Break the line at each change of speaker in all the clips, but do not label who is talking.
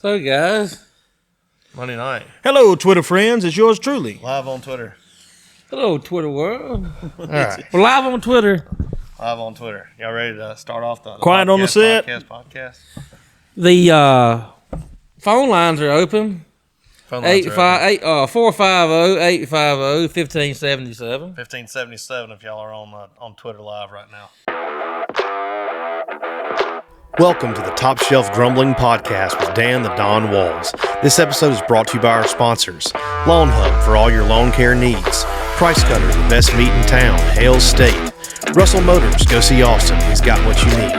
So, guys.
Monday night.
Hello, Twitter friends. It's yours truly.
Live on Twitter.
Hello, Twitter world. All right. We're live on Twitter.
Live on Twitter. Y'all ready to start off the
Quiet
podcast,
on the set?
Podcast?
The phone lines are open.
Phone lines are open.
450-850-1577.
1577 if y'all are on Twitter live right now.
Welcome to the Top Shelf Grumbling Podcast with Dan the Don Walls. This episode is brought to you by our sponsors. Lawn Hub for all your lawn care needs. Price Cutter, the best meat in town, Hales State. Russell Motors, go see Austin, he's got what you need.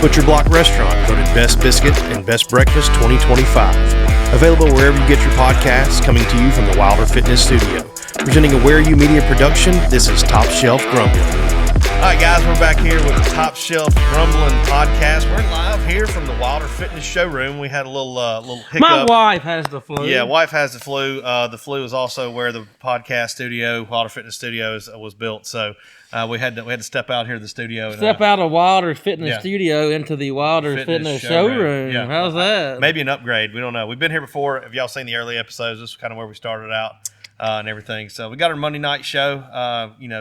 Butcher Block Restaurant, voted Best Biscuit and Best Breakfast 2025. Available wherever you get your podcasts, coming to you from the Wilder Fitness Studio. Presenting a Where You Media production, this is Top Shelf Grumbling.
All right, guys, we're back here with the Top Shelf Grumbling Podcast. We're live here from the Wilder Fitness Showroom. We had a little hiccup.
My wife has the flu.
Yeah, wife has the flu. The flu is also where the podcast studio, Wilder Fitness Studios, was built. So we had to step out here to the studio.
Step out of Wilder Fitness Studio into the Wilder Fitness Showroom.
Yeah.
How's that?
Maybe an upgrade. We don't know. We've been here before. If y'all seen the early episodes, this is kind of where we started out. And everything. So we got our Monday night show.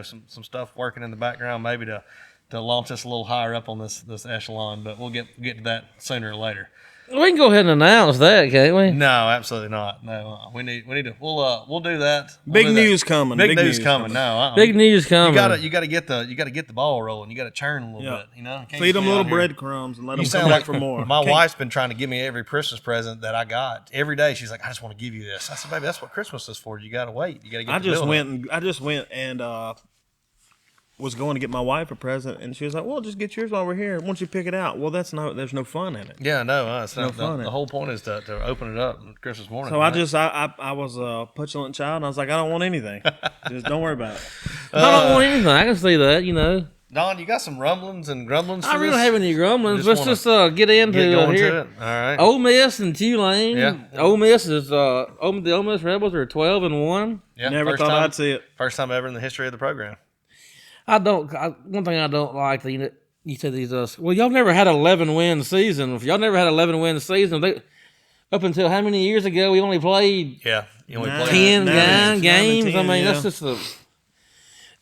Some stuff working in the background, maybe to launch us a little higher up on this echelon. But we'll get to that sooner or later.
We can go ahead and announce that, can't we?
No, absolutely not. No, we need to. We'll do that.
Big news coming.
Big news coming. No,
big news coming.
You got to get the ball rolling. You got to churn a little bit. You know,
feed them little breadcrumbs and let them come back for more.
My wife's been trying to give me every Christmas present that I got. Every day she's like, I just want to give you this. I said, baby, that's what Christmas is for. You got to wait. You got to get.
I just went and was going to get my wife a present, and she was like, "Well, just get yours while we're here. Once you pick it out, well, there's no fun in it."
Yeah, no, it's
no
not
fun.
The whole point is to open it up on Christmas morning.
So I was a petulant child, and I was like, I don't want anything. Just don't worry about it.
I don't want anything. I can see that, you know.
Don, you got some rumblings and grumblings?
I really don't have any grumblings. Let's just get into
it
here.
All right.
Ole Miss and Tulane.
Yeah.
Ole Miss is the Ole Miss Rebels are 12-1.
Yeah,
Never thought I'd see it.
First time ever in the history of the program.
One thing I don't like, you said these, well, y'all never had an 11-win season. If y'all never had an 11-win season, up until how many years ago we only played
10
games? I mean, that's just and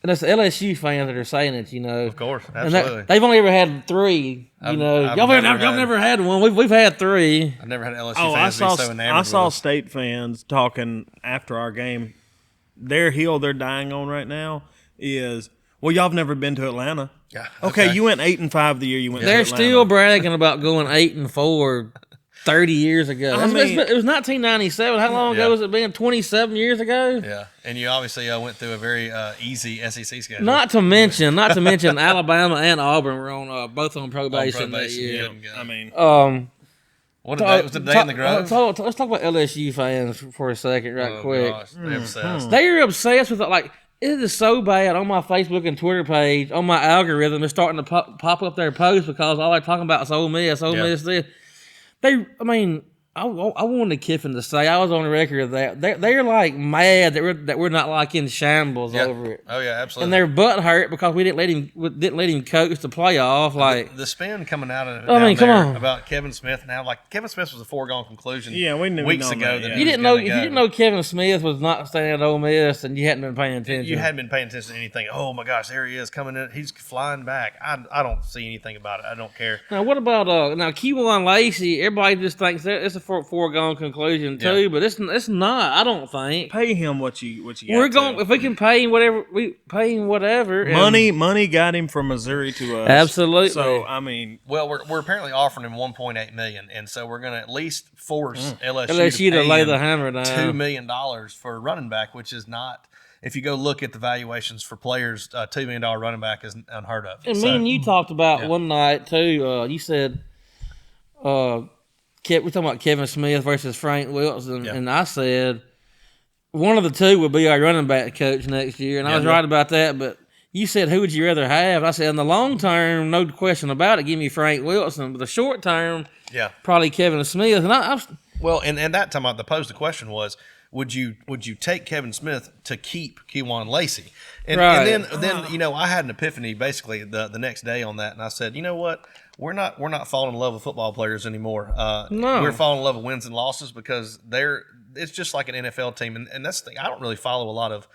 that's the LSU fans that are saying it, you know.
Of course, absolutely.
They've only ever had 3, you know. Y'all never had one. We've had 3.
I've never had LSU fans be so enamored
I saw
with us.
State fans talking after our game. Their hill they're dying on right now is, well, y'all have never been to Atlanta.
Yeah.
Okay, you went 8-5 the year you went to Atlanta.
They're still bragging about going 8-4 30 years ago.
I mean,
it was 1997. How long ago was it been? 27 years ago?
Yeah, and you obviously went through a very easy SEC schedule.
Not to mention, Alabama and Auburn were on both on probation that year.
Yeah.
I mean,
what was the day in the Grove?
Let's talk about LSU fans for a second, quick.
Gosh, they're obsessed.
They're obsessed with it. Like, it is so bad on my Facebook and Twitter page. On my algorithm, it's starting to pop up their posts because all they're talking about is Ole Miss. Miss this. I wanted Kiffin to say, I was on the record of that. They're like mad that we're not like in shambles over it.
Oh yeah, absolutely.
And their butt hurt because we didn't let him coach the playoff. Like
the spin coming out of
come on.
about Kevin Smith now. Like Kevin Smith was a foregone conclusion.
Yeah, we knew
weeks ago that
you didn't know if you didn't know Kevin Smith was not staying at Ole Miss and you hadn't been paying attention.
You hadn't been paying attention to anything. Oh my gosh, there he is coming in. He's flying back. I don't see anything about it. I don't care.
Now what about now Kewan Lacey? Everybody just thinks that it's a foregone conclusion too, but it's not. I don't think.
Pay him what you
We're going if we can pay him whatever we pay him whatever.
Money got him from Missouri to us.
Absolutely.
So I mean,
well, we're apparently offering him $1.8 million, and so we're going to at least force
LSU to lay the hammer down.
$2 million for a running back, which is not. If you go look at the valuations for players, $2 million running back is unheard of.
And me and you talked about one night too. You said, we're talking about Kevin Smith versus Frank Wilson, and I said one of the two would be our running back coach next year, and I was right about that. But you said, who would you rather have? I said, in the long term, no question about it, give me Frank Wilson. But the short term, probably Kevin Smith. And
and that time the posed the question was, would you take Kevin Smith to keep Kewan Lacey? And then I had an epiphany basically the next day on that, and I said, you know what? we're not falling in love with football players anymore.
No.
We're falling in love with wins and losses because it's just like an NFL team, and that's the thing. I don't really follow a lot of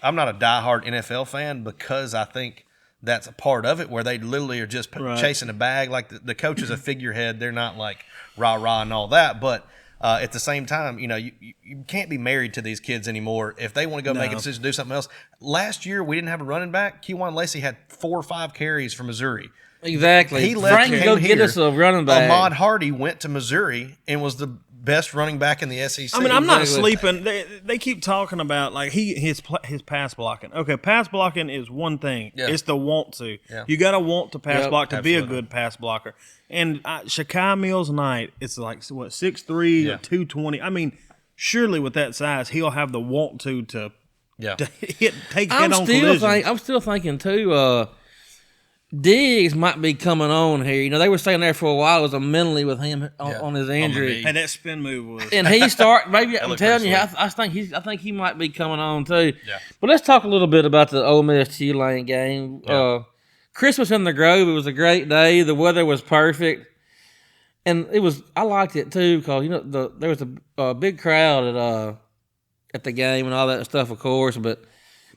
I'm not a diehard NFL fan because I think that's a part of it where they literally are just chasing a bag. Like the coach is a figurehead. They're not like rah-rah and all that. But at the same time, you can't be married to these kids anymore. If they want to go make a decision to do something else. Last year, we didn't have a running back. Kejuan Lacey had 4 or 5 carries for Missouri.
Exactly.
He left.
Frank, go get us a running back.
Ahmad Hardy went to Missouri and was the best running back in the SEC.
I mean, I'm not sleeping. They keep talking about his pass blocking. Okay, pass blocking is one thing. Yeah. It's the want to. Yeah. You got to want to pass block to be a good pass blocker. And Shakai Mills-Knight, it's like 6'3", 220. I mean, surely with that size, he'll have the want to take head-on collisions.
I'm still thinking too. Diggs might be coming on here. They were saying there for a while it was a mentally with him on his injury.
And that spin move was.
And he start maybe I'm telling you, I think he might be coming on too. Yeah. But let's talk a little bit about the Ole Miss Tulane game. Yeah. Christmas in the Grove. It was a great day. The weather was perfect, and I liked it too because there was a big crowd at the game and all that stuff, of course. But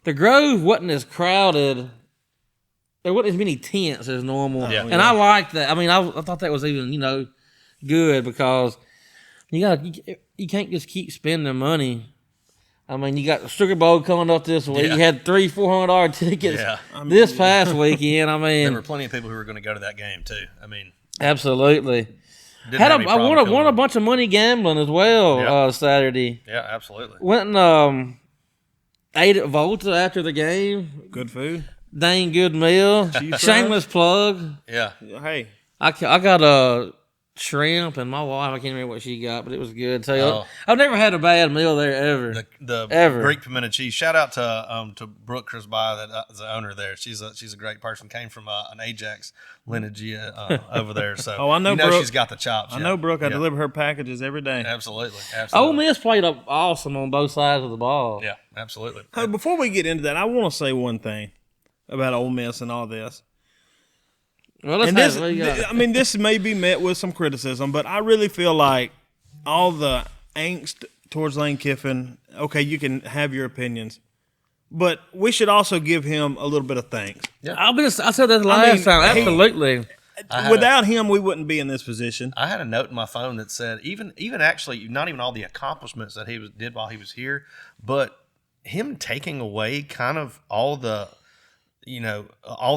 the Grove wasn't as crowded. There wasn't as many tents as normal, and I liked that. I mean, I thought that was even good because you can't just keep spending money. I mean, you got the Sugar Bowl coming up this week. You had $300-$400 tickets this past weekend. I mean,
there were plenty of people who were going to go to that game too. I mean,
absolutely. I won a bunch of money gambling as well Saturday.
Yeah, absolutely.
Went and ate at Volta after the game.
Good food.
Dang good meal. Shameless plug.
Yeah.
Hey.
I got a shrimp and my wife, I can't remember what she got, but it was good too. Oh. I've never had a bad meal there ever.
The Greek pimento cheese. Shout out to Brooke Crisby, that's the owner there. She's a great person. Came from an Ajax lineage over there. So
I know Brooke.
She's got the chops.
I know Brooke. I deliver her packages every day.
Absolutely.
Ole Miss played up awesome on both sides of the ball.
Yeah, absolutely.
Hey, before we get into that, I want to say one thing about Ole Miss and all this.
Well,
this may be met with some criticism, but I really feel like all the angst towards Lane Kiffin, okay, you can have your opinions, but we should also give him a little bit of thanks.
Yeah. I said that last time. Absolutely.
Without him, we wouldn't be in this position.
I had a note in my phone that said, even actually, not even all the accomplishments that he did while he was here, but him taking away kind of all the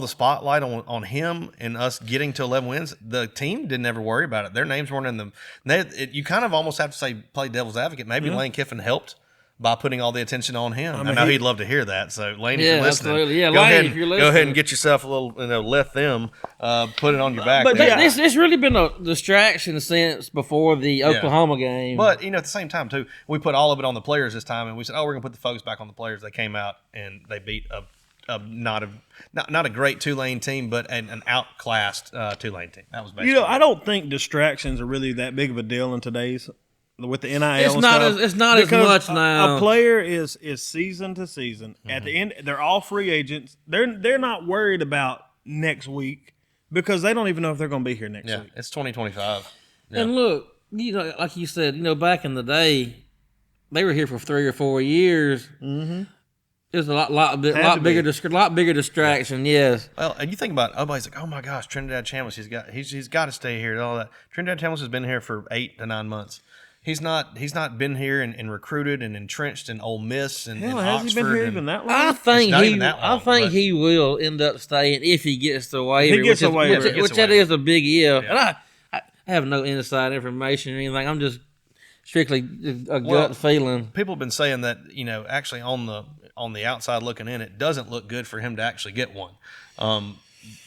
spotlight on him and us getting to 11 wins, the team didn't ever worry about it. Their names weren't in them. You kind of almost have to say, play devil's advocate. Maybe Lane Kiffin helped by putting all the attention on him. I know he'd love to hear that. So, Lane, if you're listening,
if you're listening,
go ahead and get yourself a little, let them put it on your back.
But it's really been a distraction since before the Oklahoma game.
But, at the same time, too, we put all of it on the players this time, and we said, we're going to put the focus back on the players. They came out, and they beat not a great Tulane team, but an outclassed Tulane team. That was basically.
I don't think distractions are really that big of a deal in today's with the NIL.
It's not as much now.
A player is season to season. Mm-hmm. At the end, they're all free agents. They're not worried about next week because they don't even know if they're going to be here next week.
Yeah, it's 2025. Yeah.
And look, like you said, back in the day, they were here for 3 or 4 years. Mm-hmm. There's a lot bigger distraction. Yes.
Well, and you think about everybody's like, oh my gosh, Trinidad Chambliss, he's got to stay here and all that. Trinidad Chambliss has been here for 8 to 9 months. He's not been here and recruited and entrenched in Ole Miss and
has
Oxford.
He been here even that long?
I think he will end up staying if he gets the waiver. Which that is a big if. Yeah. And I have no inside information or anything. I'm just strictly a gut feeling.
People have been saying that actually on the outside looking in, it doesn't look good for him to actually get one.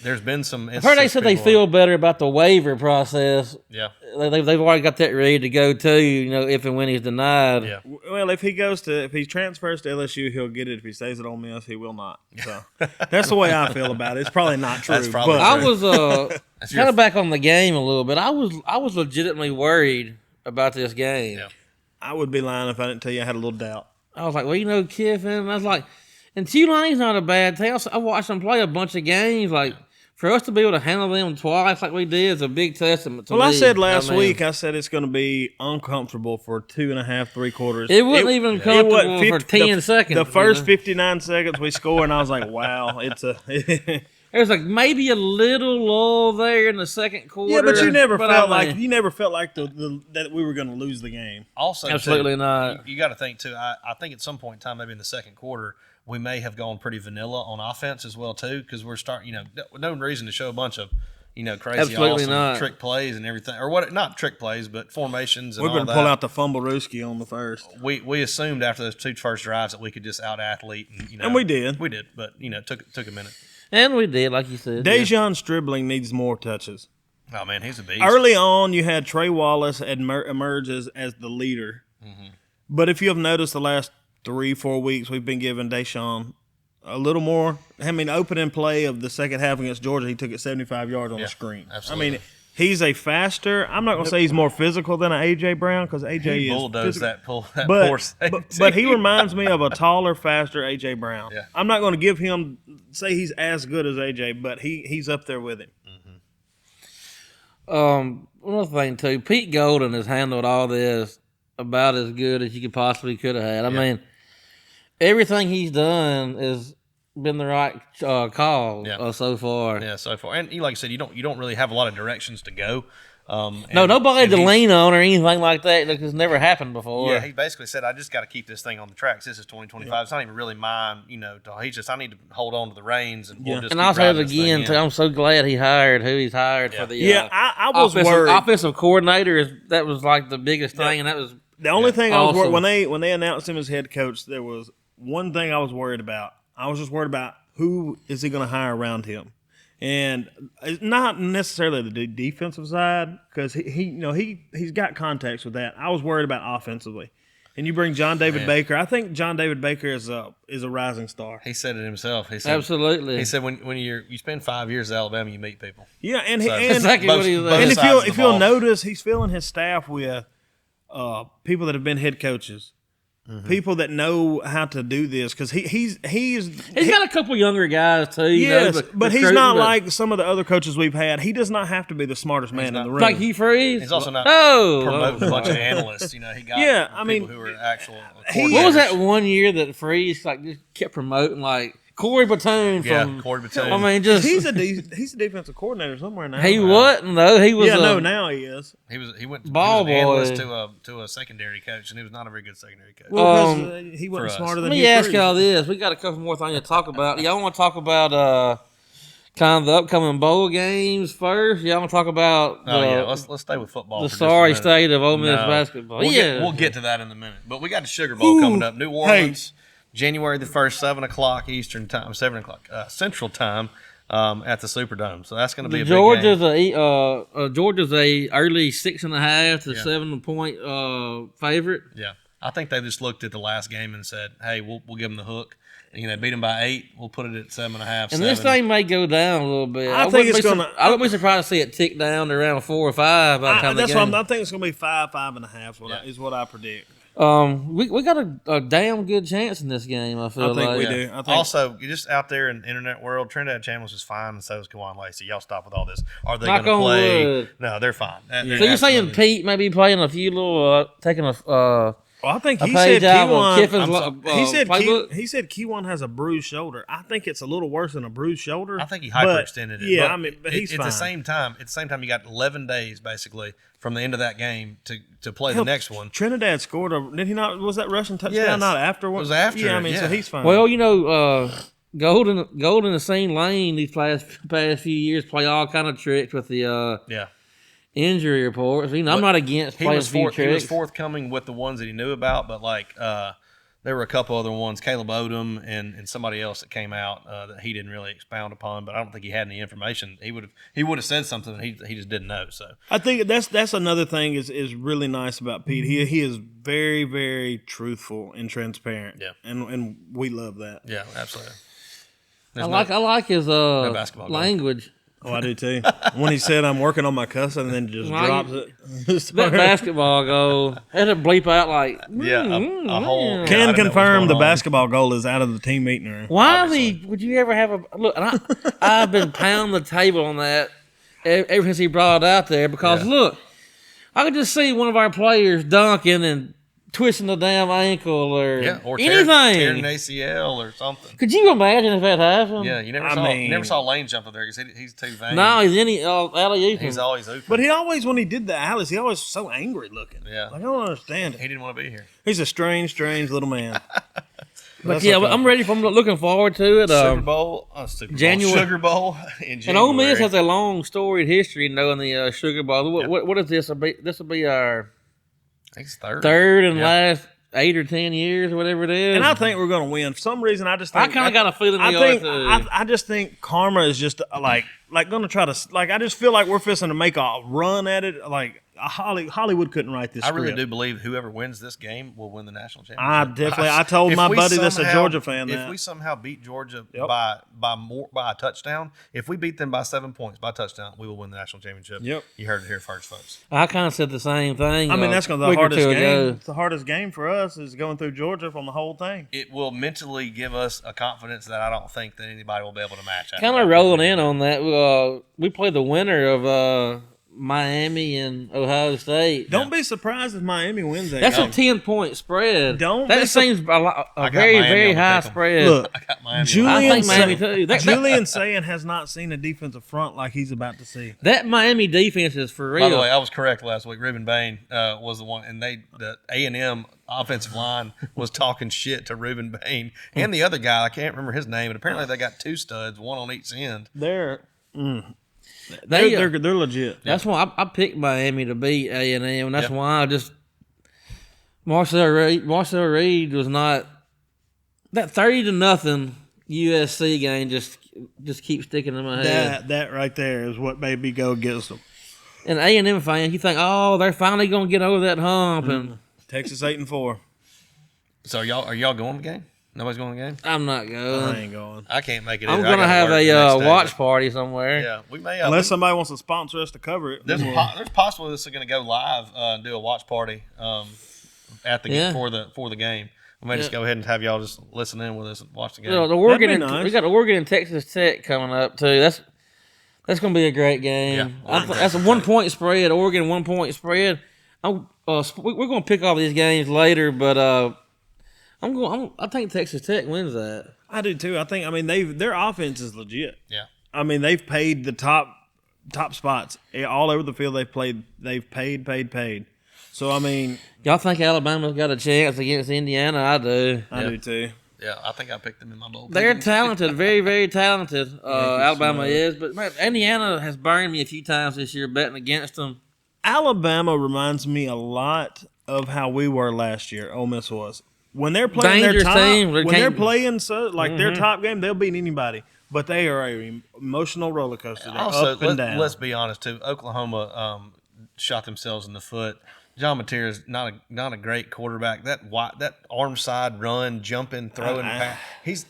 There's been some.
I've heard they said they feel better about the waiver process.
Yeah,
they've already got that ready to go too. If and when he's denied.
Yeah. Well, if he transfers to LSU, he'll get it. If he stays at Ole Miss, he will not. So that's the way I feel about it. It's probably not true.
That's probably true.
I was kind of back on the game a little bit. I was legitimately worried about this game.
Yeah.
I would be lying if I didn't tell you I had a little doubt.
I was like, Kiffin. I was like, and Tulane's not a bad team. I watched them play a bunch of games. Like for us to be able to handle them twice like we did is a big testament to me.
Well, I said last week, I said it's going to be uncomfortable for 2.5, 3 quarters.
It wasn't even comfortable for 10 seconds.
The first 59 seconds we score, and I was like, wow, it's a...
There's like maybe a little lull there in the second quarter.
Yeah, but you never felt like that we were going to lose the game.
Also,
absolutely not.
You got to think too. I think at some point in time, maybe in the second quarter, we may have gone pretty vanilla on offense as well too, because we're starting. No reason to show a bunch of crazy
absolutely
awesome
not.
trick plays and everything, or what? Not trick plays, but formations. And
We're going
to
pull out the fumblerooski on the first.
We assumed after those 2 first drives that we could just out athlete,
and we did.
We did, but took a minute.
And we did, like you said.
Dejon Stribling needs more touches.
Oh, man, he's a beast.
Early on, you had Trey Wallace emerge as the leader. Mm-hmm. But if you have noticed the last 3-4 weeks, we've been giving Deshaun a little more. I mean, opening play of the second half against Georgia, he took it 75 yards on the screen.
Absolutely.
I mean, he's a faster. I'm not going to say he's more physical than an A.J. Brown because A.J. is
bulldozed that poor safety.
But he reminds me of a taller, faster A.J. Brown.
Yeah.
I'm not going to give him say he's as good as A.J., but he's up there with him.
One thing too, Pete Golden has handled all this about as good as you could have had. I mean, everything he's done has been the right call so far.
Yeah, so far. And like I said, you don't really have a lot of directions to go.
Nobody to lean on or anything like that. Like, it's never happened before.
Yeah, he basically said, I just got to keep this thing on the tracks. This is 2025. Yeah. It's not even really mine, He's just, I need to hold on to the reins. And we'll just
and I'll say it again, too. I'm so glad he hired who he's hired for the
I was worried.
Offensive coordinator. That was like the biggest thing, and that was
the only thing awesome. I was worried when they announced him as head coach. There was one thing I was worried about. I was just worried about who is he going to hire around him. And it's not necessarily the defensive side because he's got contacts with that. I was worried about offensively. And you bring John David Baker. I think John David Baker is a rising star.
He said it himself. He said,
absolutely.
He said when you spend 5 years at Alabama, you meet people.
Yeah, and
exactly what he was.
And if you'll notice, he's filling his staff with people that have been head coaches. Mm-hmm. People that know how to do this because he's
got a couple younger guys too.
Yes, but he's not like some of the other coaches we've had. He does not have to be the smartest man in the room.
Like Hugh Freeze.
He's also not promoting a bunch of analysts. He got people who are actual.
What was that one year that Freeze just kept promoting Corey Batoon from
Corey Batoon.
I mean, just
he's a defensive coordinator somewhere now.
He wasn't though. He was.
Now he is.
He went
ball
boy analyst to a secondary coach, and he was not a very good secondary coach.
Well, he wasn't smarter than.
Let me ask y'all this: we got a couple more things to talk about. Y'all want to talk about kind of the upcoming bowl games first? Y'all want to talk about?
Let's stay with football.
The sorry state of Ole Miss basketball.
We'll get to that in a minute. But we got the Sugar Bowl coming up, New Orleans. January the 1st, 7 o'clock Eastern time, 7 o'clock Central time at the Superdome. So that's going to be a big game.
Georgia's a early 6.5 to 7 point favorite.
Yeah, I think they just looked at the last game and said, "Hey, we'll give them the hook." Beat them by 8. We'll put it at 7.5.
And this thing may go down a little bit.
I think it's going to.
I wouldn't be surprised to see it tick down to around 4 or 5 by the time the game.
I think it's going to be 5, 5.5. Is what I predict.
We got a damn good chance in this game. I feel like
we do.
Also, you're just out there in the internet world. Trinidad Channels is fine, and so is Kawan Lacey. Y'all stop with all this. Are they going to play?
Wood.
No, they're fine.
So you're saying Pete may be playing a few little taking a.
Well, I think he said Keywan.
He
said Keywan has a bruised shoulder. I think it's a little worse than a bruised shoulder.
I think he hyperextended it.
Yeah, but he's fine.
At the same time, you got 11 days basically from the end of that game to play the next one.
Trinidad scored did he not? Was that Russian touchdown not afterwards?
It was after.
Yeah, so he's fine.
Well, Golden has seen Lane these past few years play all kind of tricks with the injury reports. I'm not against playing a few tricks.
He was forthcoming with the ones that he knew about, but there were a couple other ones, Caleb Odom and somebody else that came out that he didn't really expound upon. But I don't think he had any information. He would have said something that he just didn't know. So
I think that's another thing is really nice about Pete. He is very, very truthful and transparent.
Yeah,
and we love that.
Yeah, absolutely.
I like his language.
Oh, I do too. When he said I'm working on my cussing and then just drops it.
That basketball goal had to bleep out like
a whole.
Can confirm the basketball goal is out of the team meeting room.
Why would you ever have a look? And I've been pounding the table on that ever since he brought it out there because look, I could just see one of our players dunking and twisting the damn ankle or anything.
Tearing an ACL or something.
Could you imagine if that happened?
Yeah, you never saw Lane jump up there because he's too vain.
No, he's alley-ooping.
He's always ooping.
But when he did the alleys, he always so angry looking.
Yeah.
Like, I don't understand it.
He didn't want to be here.
He's a strange little man.
But yeah, I'm ready for him. Looking forward to it.
Sugar Bowl in January.
And Ole Miss has a long storied history knowing the Sugar Bowl. What is this? This will be our
I think it's
third and last 8 or 10 years or whatever it is.
And I think we're going to win. For some reason, I just think...
I kind of got a feeling
I just think karma is just like going to try to... Like, I just feel like we're fixing to make a run at it. Like, Hollywood couldn't write this script.
I really do believe whoever wins this game will win the national championship.
I told my buddy that's a Georgia fan that.
If we somehow beat Georgia by a touchdown, if we beat them by 7 points by touchdown, we will win the national championship.
Yep.
You heard it here first, folks.
I kind of said the same thing.
I mean, that's going to be the hardest game. The hardest game for us is going through Georgia from the whole thing.
It will mentally give us a confidence that I don't think that anybody will be able to match.
Kind of rolling in on that. We play the winner of Miami and Ohio State.
Don't be surprised if Miami wins that.
That's a 10-point spread.
That
seems a very, very high spread.
Look,
I got Miami.
Julian
I think Miami too.
Julian Sayin has not seen a defensive front like he's about to see.
That Miami defense is for real.
By the way, I was correct last week. Reuben Bain was the one, and the A&M offensive line was talking shit to Reuben Bain and the other guy. I can't remember his name, but apparently they got 2 studs, one on each end.
They're legit.
That's why I picked Miami to beat A&M, and that's why I just Marcel Reed was not that 30-0 USC game. Just keeps sticking in my head.
That right there is what made me go against them.
And A&M fans, you think, they're finally gonna get over that hump. And
Texas 8-4.
So are y'all going to the game? Nobody's going to the game?
I'm not going.
I ain't going.
I can't make it.
I'm going to have a watch party somewhere.
Yeah, we may.
Unless somebody wants to sponsor us to cover it.
There's possible this is going to go live and do a watch party at the for the game. We may just go ahead and have y'all just listen in with us and watch the game.
We got Oregon and Texas Tech coming up too. That's going to be a great game. Yeah. That's a 1-point spread. Oregon 1-point spread. We're going to pick all these games later, but. I think Texas Tech wins that.
I do too. Their offense is legit.
Yeah.
I mean, they've paid the top spots all over the field. They've paid. So I mean,
y'all think Alabama's got a chance against Indiana? I do.
I do too.
Yeah, I think I picked them in my bowl.
They're talented, very, very talented. Alabama is, but man, Indiana has burned me a few times this year betting against them.
Alabama reminds me a lot of how we were last year. Ole Miss was. When they're playing their top, their top game, they'll beat anybody. But they are an emotional roller coaster. They're
also,
up and down.
Let's be honest too. Oklahoma shot themselves in the foot. John Mateer is not a great quarterback. That arm side run, jumping, throwing, he's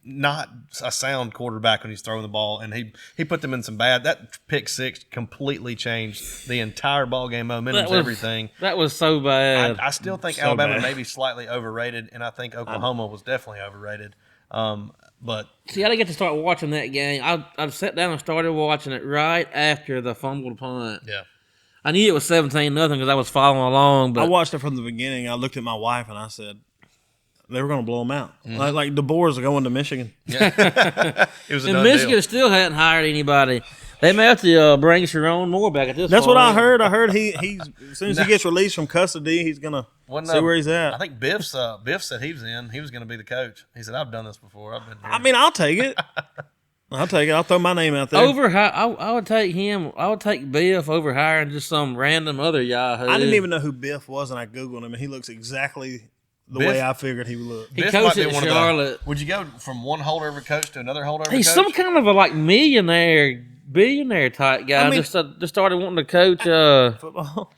not a sound quarterback when he's throwing the ball. And he put them in some bad. That pick six completely changed the entire ball game momentum, everything.
That was so bad.
I still think Alabama may be slightly overrated, and I think Oklahoma was definitely overrated. But
see, I didn't get to start watching that game. I sat down and started watching it right after the fumbled punt.
Yeah.
I knew it was 17-0 because I was following along. But
I watched it from the beginning. I looked at my wife and I said, they were going to blow them out. Mm-hmm. Like the Boers are going to Michigan.
Yeah. It was a
and Michigan
deal.
Still hadn't hired anybody. They may have to bring Sharon Moore back at this point.
That's what I heard. I heard he's as soon as he gets released from custody, he's going to see where he's at.
I think Biff said he was going to be the coach. He said, I've done this before. I've been here.
I mean, I'll take it. I'll take it. I'll throw my name out there.
I would take him. I would take Biff over hiring just some random other Yahoo.
I didn't even know who Biff was, and I Googled him, and he looks exactly the way I figured he would look.
He coached at Charlotte.
Would you go from one holdover coach to another holdover coach?
He's some kind of a billionaire type guy. I mean, just started wanting to coach
football.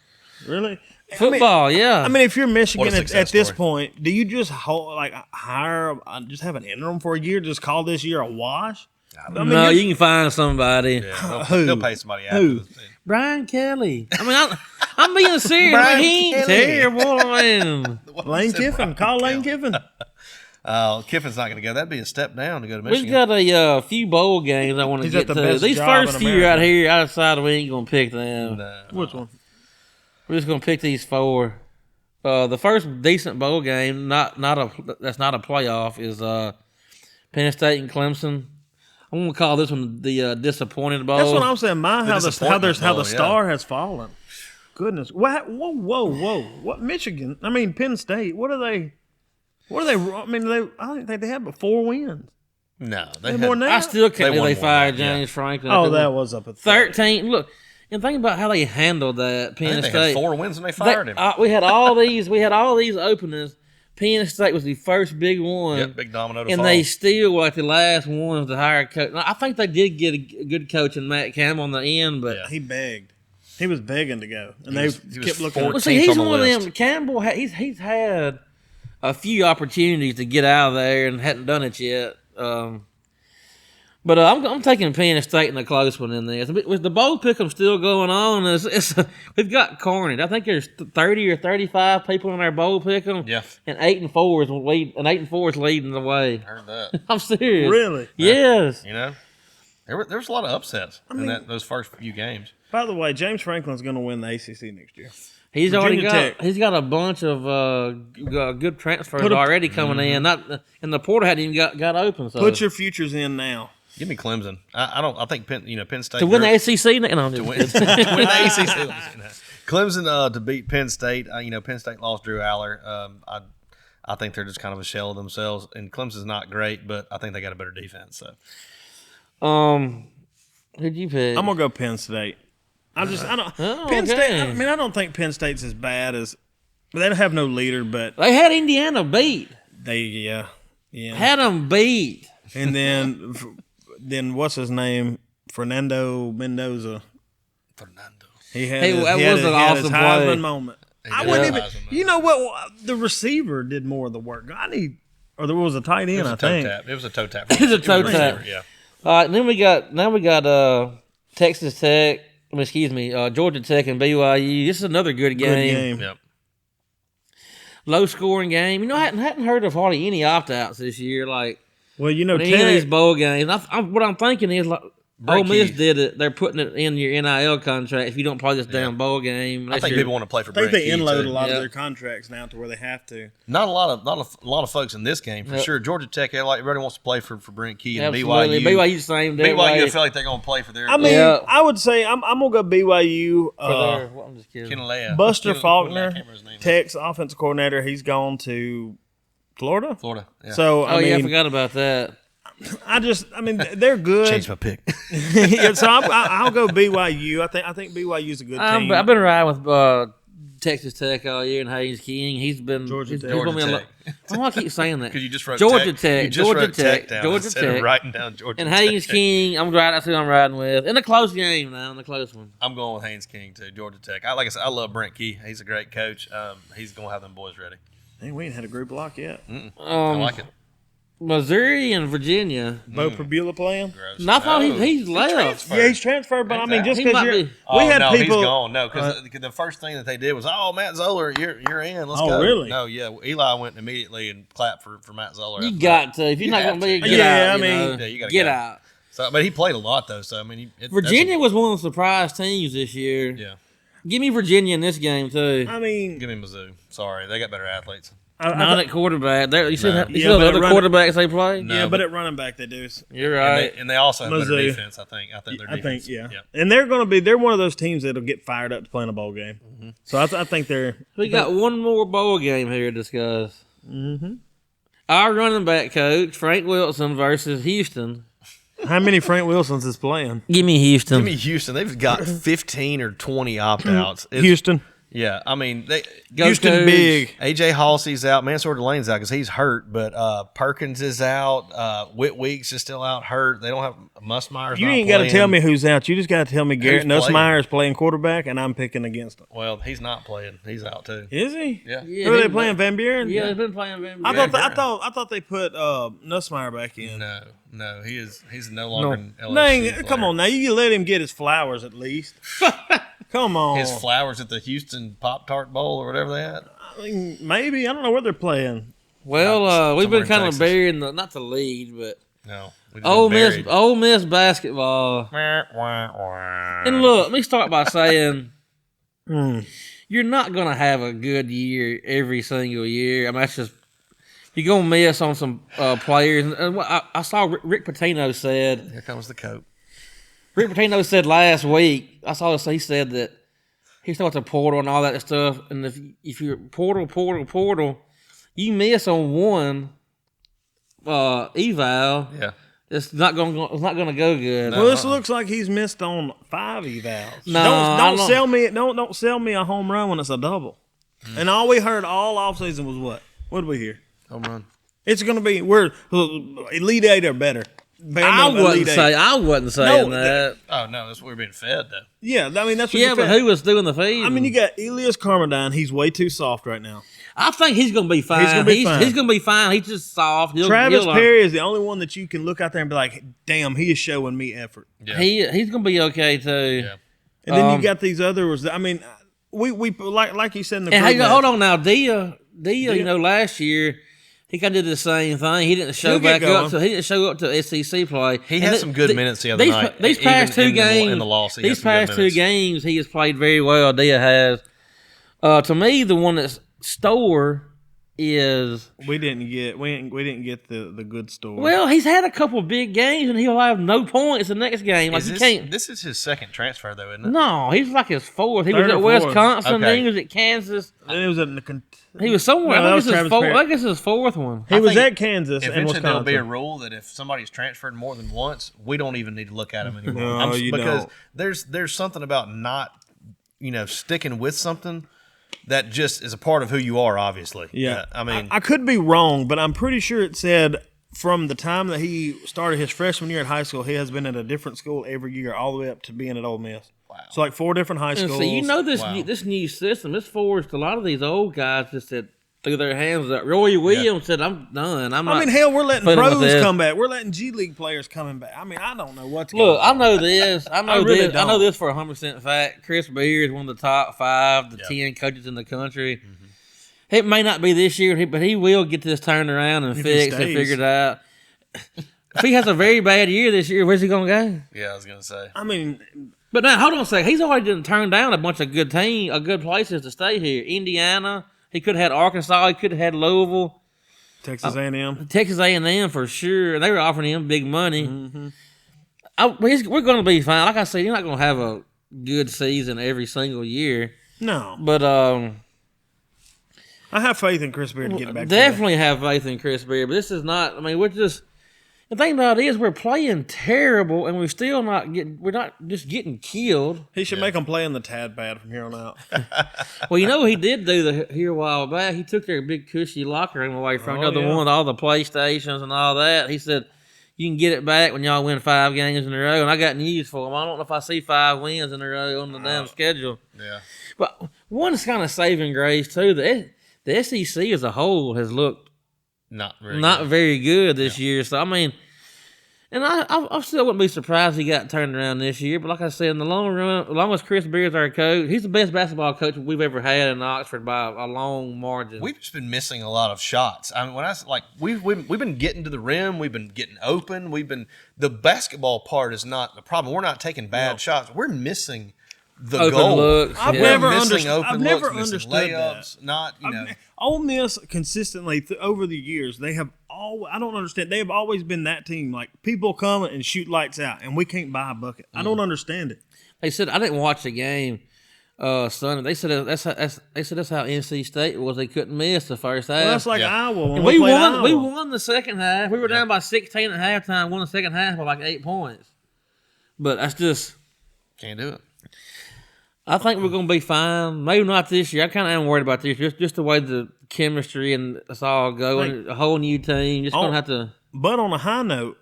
Really?
Football, yeah.
I mean, if you're Michigan at this point, do you just hire, just have an interim for a year, just call this year a wash?
No, you can find somebody.
Yeah,
Who?
they'll pay somebody out.
Who?
Brian Kelly. I mean, I'm being serious.
Brian
He ain't
Kelly.
terrible, man.
Lane Kiffin. Call Lane Kiffin.
Kiffin's not going to go. That'd be a step down to go to Michigan.
We've got a few bowl games I want to
He's
get
got the
to.
best
These
job
first
in
few
America.
right here, I decided we ain't going to pick them.
No.
Which one?
We're just going to pick these 4. The first decent bowl game, that's not a playoff, is Penn State and Clemson. I'm going to call this one the disappointed bowl.
That's what I'm saying. How the
Bowl,
star has fallen. Goodness. Whoa. What Michigan? I mean Penn State. What are they? I mean, I think they had but 4 wins.
No,
They had more than that.
I still can't believe
won
they
more
fired
than that,
James Franklin.
Oh, that was up at
13. Look, and think about how they handled that.
I
Penn
think they
State.
had 4 wins and they fired him.
We had all these. We had all these openings. Penn State was the first big one.
Yep, big domino to
and
fall.
they still were like the last one to hire a coach. Now, I think they did get a good coach in Matt Campbell on the end, but
He begged. He was begging to go, and
He
they
was
kept looking.
14th
well, see, he's
on the
one of
list.
them. Campbell, he's had a few opportunities to get out of there and hadn't done it yet. But I'm taking Penn State in a close one in this. With the bowl pick'em still going on, we've got cornered. I think there's 30 or 35 people in our bowl pick'em.
Yeah.
And 8-4 is leading the way.
Heard that.
I'm serious.
Really?
Yes.
You know, there was a lot of upsets in those first few games.
By the way, James Franklin's going to win the ACC next year.
He's
Virginia Tech.
He's got a bunch of good transfers already coming in. And the portal hadn't even got open. So
Put your futures in now.
Give me Clemson. I think Penn State
to win the ACC. No, I'm just
to win the ACC. Clemson to beat Penn State. Penn State lost Drew Aller. I think they're just kind of a shell of themselves. And Clemson's not great, but I think they got a better defense. So,
who'd you pick?
I'm gonna go Penn State. Penn
okay.
State. I mean, I don't think Penn State's as bad as. They don't have no leader, but
They had Indiana beat.
yeah.
Had them beat.
And then what's his name? Fernando Mendoza. He had his
awesome
Heisman
play.
moment. I
did
wouldn't
have
even.
Heisman moment.
You know what? The receiver did more of the work. Or there was a tight end.
it was
I
a toe
think.
tap. It was a toe tap.
It was a toe tap.
Yeah.
All right, then we got Texas Tech. Georgia Tech and BYU. This is another good game.
Yep.
Low scoring game. You know, I hadn't heard of hardly any opt outs this year. Like
Well, you know,
any of these
Tech,
bowl games. What I'm thinking is like. Ole Miss
Key.
did it. They're putting it in your NIL contract if you don't play this damn bowl game.
I think people want to play for
I think
Brent
they
Key,
unload
too.
a lot
Yeah.
of their contracts now to where they have to.
Not a lot of folks in this game for
Yep.
sure. Georgia Tech, everybody wants to play for Brent Key and
Absolutely.
BYU.
BYU the same.
BYU, I
way.
feel like they're going to play for their.
I mean,
Yeah.
I would say I'm gonna go BYU.
I'm just kidding.
Buster
I can't
Faulkner,
remember his name.
Tech's offensive coordinator, he's gone to Florida.
Florida. Yeah.
So
I
I
forgot about that.
they're good.
Change my pick.
Yeah, so I'll go BYU. I think BYU's a good team.
I've been riding with Texas Tech all year and Haynes King. He's been
Georgia
he's
Tech.
gonna be
Georgia
Why do I keep saying that?
Because you just wrote
Georgia
Tech.
Tech,
You just
Georgia
wrote
Tech,
down
Georgia
instead of
Tech.
writing down Georgia
And
Tech.
Haynes King, that's who I'm riding with. In a close game now, in the close one.
I'm going with Haynes King too. Georgia Tech. Like I said, I love Brent Key. He's a great coach. He's going to have them boys ready.
Hey, we ain't had a group block yet.
I like it.
Missouri and Virginia.
Bo Prabula playing.
Gross.
And I thought
No.
he's left.
transferred.
Yeah, he's transferred, but I mean, just
He
because
might
we
be.
had
no,
people.
he's gone. No, because the first thing that they did was, Matt Zoller, you're in. Let's
Oh,
go.
really?
No, yeah. Eli went immediately and clapped for Matt Zoller.
You
after
got to. If you're not going to be,
have to.
get
Yeah,
out.
I mean,
know.
Yeah, you gotta
get
go.
out.
So, but he played a lot though. So I mean,
Virginia was one of the surprise teams this year.
Yeah.
Give me Virginia in this game too.
I mean,
Give me Mizzou. Sorry, they got better athletes.
Not at quarterback. You see
Yeah,
the
but
other
running-
quarterbacks they play.
No,
yeah, but at running back they do.
You're right.
And they also have better
Mizzou.
defense. I think their defense.
yeah. And they're going to be. They're one of those teams that'll get fired up to play in a bowl game.
Mm-hmm.
So I think they're.
We got one more bowl game here to discuss. Mm-hmm. Our running back coach Frank Wilson versus Houston.
How many Frank Wilsons is playing?
Give me Houston.
Give me Houston. They've got 15 or 20 opt-outs.
Houston.
Yeah, I mean,
Houston big.
AJ Halsey's out. Mansour Delane's out because he's hurt, but Perkins is out. Whitweeks is still out hurt. They don't have Musmeyer's.
You ain't got to tell me who's out. You just got to tell me Garrett Nussmeier is playing quarterback, and I'm picking against him.
Well, he's not playing. He's out too.
Is he?
Yeah.
Who are they playing? Van Buren?
Yeah, they've been playing Van Buren.
I thought they put Nussmeier back in.
No, he's no longer an LSU player.
Come on now, you let him get his flowers at least. Come on.
His flowers at the Houston Pop-Tart Bowl or whatever they had?
I mean, maybe. I don't know where they're playing.
Well, we've been kind of burying not the lead, but
no,
Ole Miss basketball. And look, let me start by saying you're not going to have a good year every single year. I mean, that's just you're going to miss on some players. And I saw Rick Pitino said.
Here comes the coat.
Rick Pitino said last week, I saw this, he said that he starts a portal and all that stuff, and if you're portal, you miss on one eval, it's not gonna go good.
Well, this looks like he's missed on 5 evals.
No,
don't sell me a home run when it's a double. And all we heard all offseason was what? What did we hear?
Home run.
It's gonna be we're Elite 8 or better.
I wasn't saying that.
Oh no, that's what we're being fed though.
Yeah, I mean that's what
yeah, but who was doing the feed?
I mean, you got Elias Carmodine. He's way too soft right now.
I think he's going to be fine. He's going to be fine. He's just soft.
Travis Perry is the only one that you can look out there and be like, "Damn, he is showing me effort."
Yeah. He's going to be okay too.
Yeah.
And then you got these others. I mean, we like you said in the.
And hey, hold on now, Dia. You know, last year. He kind of did the same thing. He didn't show back up. So he didn't show up to SEC play.
He had some good minutes the other night.
These past 2 games,
in the loss,
these past 2 games, he has played very well. Dia has. To me, the one that's Store is
we didn't get the good Store.
Well, he's had a couple of big games and he'll have no points the next game. Like
This is his second transfer though, isn't it?
No, he's like his 4th. He was at Wisconsin. Then he was at Kansas.
Then he was at
he was somewhere.
No,
I think it's his 4th one.
He was at Kansas and Wisconsin.
There'll be a rule that if somebody's transferred more than once, we don't even need to look at them anymore.
No,
because there's something about not sticking with something that just is a part of who you are, obviously.
Yeah.
I mean,
I could be wrong, but I'm pretty sure it said from the time that he started his freshman year at high school, he has been at a different school every year, all the way up to being at Ole Miss.
Wow.
So like 4 different high schools.
So this new system, this forced a lot of these old guys just said threw their hands up. Roy Williams said, "I'm done. I'm not."
I mean, hell, we're letting pros come back. We're letting G League players coming back. I mean, I don't know what's going on.
Look, I know this. I know
really
this. I know this for 100% fact. Chris Beard is one of the top 5 to 10 coaches in the country. Mm-hmm. It may not be this year, but he will get this turned around and fixed and figured out. If he has a very bad year this year, where's he going to go?
Yeah, I was going to say.
I mean,
but now hold on a second. He's already done turned down a bunch of good places to stay here. Indiana. He could have had Arkansas. He could have had Louisville.
Texas A&M.
Texas A&M for sure. They were offering him big money.
Mm-hmm.
We're going to be fine. Like I said, you're not going to have a good season every single year.
No.
But
I have faith in Chris Beard getting back.
Definitely have faith in Chris Beard. But this is not. I mean, we're just. The thing about it is we're playing terrible, and we're still not getting. We're not just getting killed.
He should make them play in the tad pad from here on out.
Well, you know what he did do here a while back. He took their big cushy locker room away from the one with all the PlayStations and all that. He said, "You can get it back when y'all win 5 games in a row." And I got news for him. I don't know if I see 5 wins in a row on the damn schedule.
Yeah.
But one's kind of saving grace too. The SEC as a whole has looked not very good this year. So I mean, and I still wouldn't be surprised he got turned around this year. But like I said, in the long run, as long as Chris Beard's our coach, he's the best basketball coach we've ever had in Oxford by a long margin.
We've just been missing a lot of shots. I mean, we've been getting to the rim, we've been getting open, the basketball part is not the problem. We're not taking bad shots. We're missing the
open
goal.
Looks.
I've never understood
layups,
that.
Not
Ole Miss consistently over the years, they have I don't understand. They have always been that team. Like people come and shoot lights out, and we can't buy a bucket. I don't understand it.
They said I didn't watch the game Sunday. They said that's how NC State was. They couldn't miss the first half.
Well, that's like Iowa.
And we won. Iowa. We won the second half. We were down by 16 at halftime. Won the second half by like 8 points. But that's just
can't do it.
I think we're going to be fine. Maybe not this year. I kind of am worried about this. Just the way the chemistry and it's all going. A whole new team. Just going to have to.
But on a high note,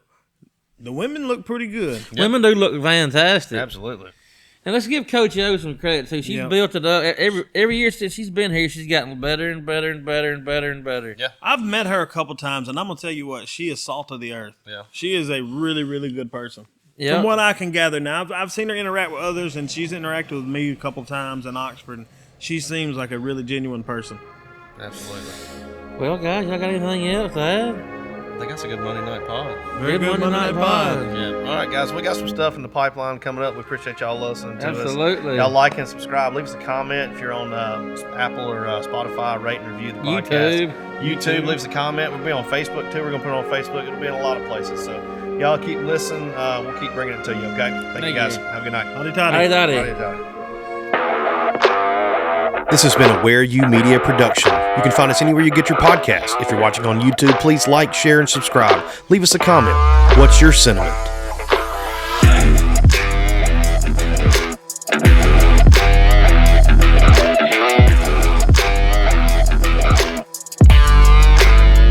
the women look pretty good.
Yep. Women do look fantastic.
Absolutely.
And let's give Coach O some credit too. She's built it up every year since she's been here. She's gotten better and better and better and better and better.
Yeah,
I've met her a couple times, and I'm gonna tell you what, she is salt of the earth.
Yeah,
she is a really, really good person.
Yeah.
From what I can gather now, I've seen her interact with others, and she's interacted with me a couple times in Oxford. And she seems like a really genuine person.
Absolutely.
Well, guys, y'all got anything else to add?
I think that's a good Monday night pod.
Very good Monday night pod.
Yeah. All right, guys. We got some stuff in the pipeline coming up. We appreciate y'all listening to us.
Absolutely.
Y'all like and subscribe. Leave us a comment if you're on Apple or Spotify. Rate and review the podcast. YouTube. Leave us a comment. We'll be on Facebook too. We're gonna put it on Facebook. It'll be in a lot of places. So y'all keep listening. We'll keep bringing it to you. Okay. Thank you guys. Have a good night.
Howdy toddy.
Howdy toddy.
This has been a Where You Media production. You can find us anywhere you get your podcast. If you're watching on YouTube, please like, share, and subscribe. Leave us a comment. What's your sentiment?